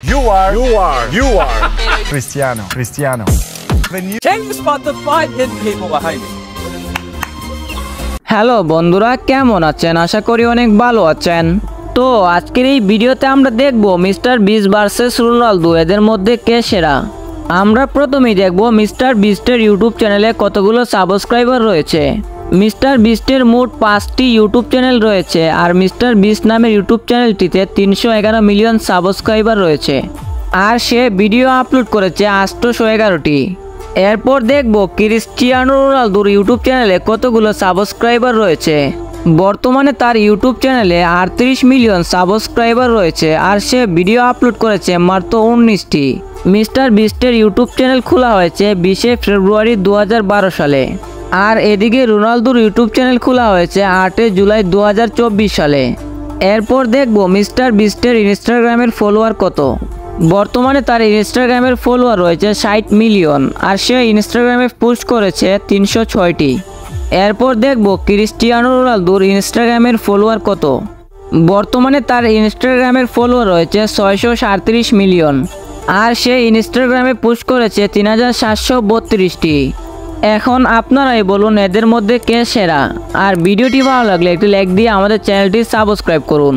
You are Cristiano. Can you spot the 5 hidden people behind me? Hello বন্ধুরা, কেমন আছেন? আশা করি অনেক ভালো আছেন। তো আজকের এই ভিডিওতে আমরা দেখব মিস্টার বিস্ট ভার্সেস রোনালদো, এদের মধ্যে কে সেরা। আমরা প্রথমেই দেখব মিস্টার বিস্টের ইউটিউব চ্যানেলে কতগুলো সাবস্ক্রাইবার রয়েছে। মিস্টার বিস্টের মোট 5টি ইউটিউব চ্যানেল রয়েছে, আর মিস্টার বিস্ট নামের ইউটিউব চ্যানেলটিতে 311 মিলিয়ন সাবস্ক্রাইবার রয়েছে, আর সে ভিডিও আপলোড করেছে 811টি। এরপর দেখব ক্রিস্টিয়ানো রোনালদোর ইউটিউব চ্যানেলে কতগুলো সাবস্ক্রাইবার রয়েছে। বর্তমানে তার ইউটিউব চ্যানেলে 38 মিলিয়ন সাবস্ক্রাইবার রয়েছে, আর সে ভিডিও আপলোড করেছে মাত্র 19টি। মিস্টার বিস্টের ইউটিউব চ্যানেল খোলা হয়েছে 20 ফেব্রুয়ারি 2012 সালে, আর এদিকে রোনালদোর ইউটিউব চ্যানেল খোলা হয়েছে 8 জুলাই 2024 সালে। এরপর দেখব মিস্টার বিস্টের ইনস্টাগ্রামের ফলোয়ার কত। বর্তমানে তার ইনস্টাগ্রামের ফলোয়ার রয়েছে 60 মিলিয়ন, আর সে ইনস্টাগ্রামে পোস্ট করেছে 306টি। এরপর দেখব ক্রিস্টিয়ানো রোনালদোর ইনস্টাগ্রামের ফলোয়ার কত। বর্তমানে তার ইনস্টাগ্রামের ফলোয়ার রয়েছে 637 মিলিয়ন, আর সে ইনস্টাগ্রামে পোস্ট করেছে 3732টি। এখন আপনারাই বলুন এদের মধ্যে কে সেরা। আর ভিডিওটি ভালো লাগলে একটি লাইক দিয়ে আমাদের চ্যানেলটি সাবস্ক্রাইব করুন।